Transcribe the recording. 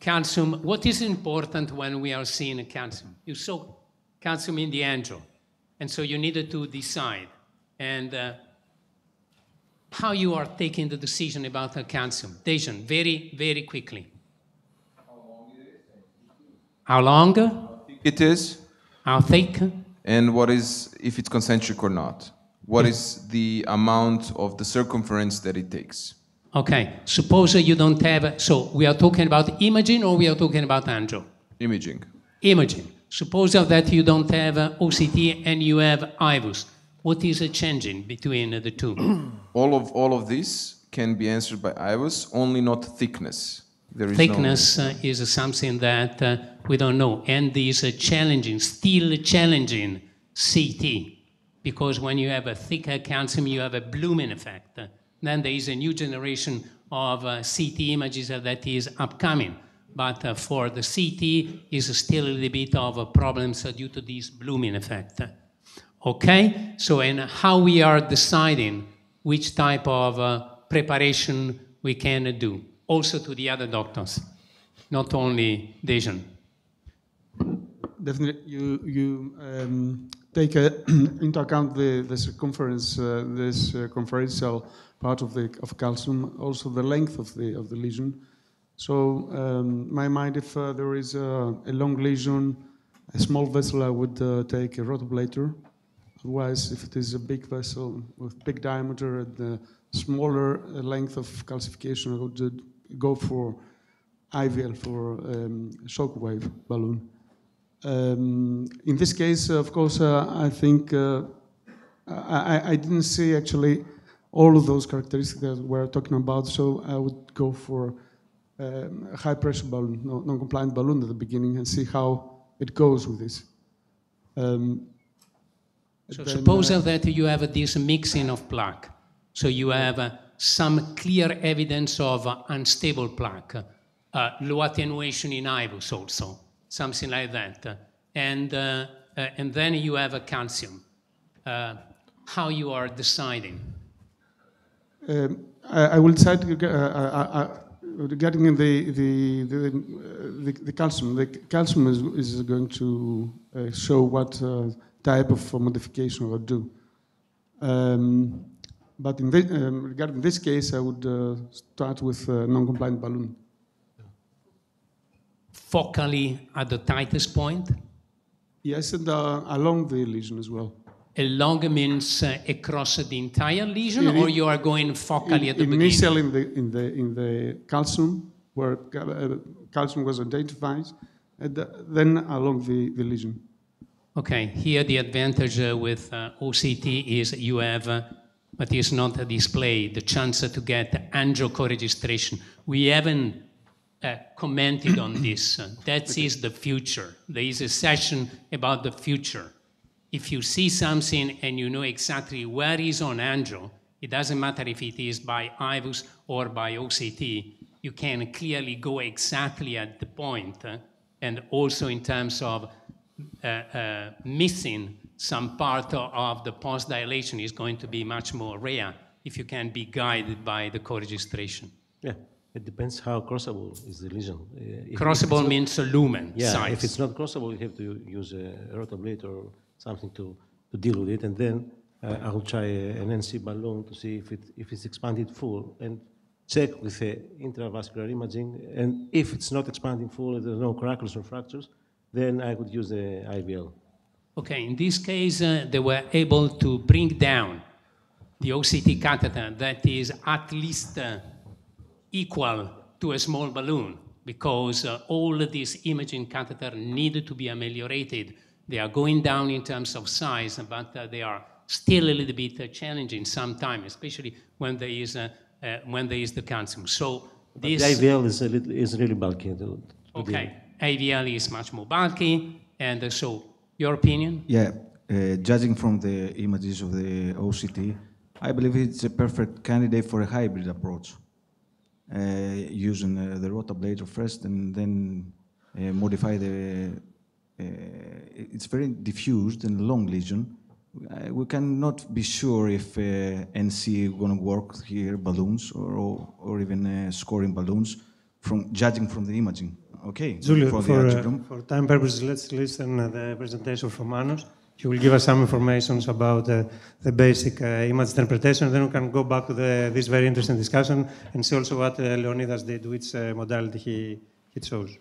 calcium. What is important when we are seeing a calcium? You saw calcium in the angio, and so you needed to decide. And how you are taking the decision about the calcium? Dejan, very, very quickly. How long it is? How long? How thick it is? How thick? And what is, if it's concentric or not? What is the amount of the circumference that it takes? Okay, suppose you don't have, so we are talking about imaging or we are talking about angio? Imaging. Imaging. Suppose that you don't have OCT and you have IVUS. What is changing between the two? All of this can be answered by IVUS, only not thickness. There is thickness is something that we don't know, and is challenging, still challenging CT, because when you have a thicker calcium, you have a blooming effect. Then there is a new generation of CT images that is upcoming, but for the CT is still a little bit of problems due to this blooming effect. Okay, so and how we are deciding which type of preparation we can do, also to the other doctors, not only Dejan. Definitely, you take into account the circumference, this circumferential part of calcium, also the length of the lesion. So, my mind, if there is a long lesion, a small vessel, I would take a rotablator. Otherwise, if it is a big vessel with big diameter and a smaller length of calcification, I would go for IVL, for shockwave balloon. In this case, of course, I think I didn't see actually all of those characteristics that we're talking about, so I would go for a high-pressure balloon, non-compliant balloon at the beginning, and see how it goes with this. So suppose that you have this mixing of plaque. So you have some clear evidence of unstable plaque, low attenuation in IVUS also, something like that. And then you have a calcium. How you are deciding? I will decide regarding the calcium. The calcium is going to show what type of modification I would do. But regarding this case, I would start with a non-compliant balloon. Focally at the tightest point? Yes, and along the lesion as well. Along means across the entire lesion, or you are going focally at the beginning? Initially in the calcium, where calcium was identified, and then along the lesion. Okay, here the advantage with OCT is you have, but it's not a display, the chance to get angio co-registration. We haven't commented on this. That is the future. There is a session about the future. If you see something and you know exactly where is on angio, it doesn't matter if it is by IVUS or by OCT, you can clearly go exactly at the point, and also in terms of missing some part of the post-dilation is going to be much more rare if you can be guided by the co-registration. Yeah, it depends how crossable is the lesion. Crossable means a lumen size. If it's not crossable, you have to use a rotablator or something to deal with it, and then I will try an NC balloon to see if it's expanded full, and check with the intravascular imaging, and if it's not expanding full, there's no coraculus or fractures, then I would use the IVL. Okay, in this case, they were able to bring down the OCT catheter that is at least equal to a small balloon, because all of these imaging catheter needed to be ameliorated. They are going down in terms of size, but they are still a little bit challenging sometimes, especially when there is the calcium. So this the IVL is really bulky. Okay, IVL is much more bulky, and so your opinion? Yeah, judging from the images of the OCT, I believe it's a perfect candidate for a hybrid approach, using the rotablator first and then modify the. It's very diffused and long lesion. We cannot be sure if NC going to work here, balloons, or even scoring balloons, judging from the imaging Okay. Julio, For the angiogram. for time purposes, let's listen the presentation from Manos. He will give us some information about the basic image interpretation. Then we can go back to this very interesting discussion and see also what Leonidas did, which modality he chose.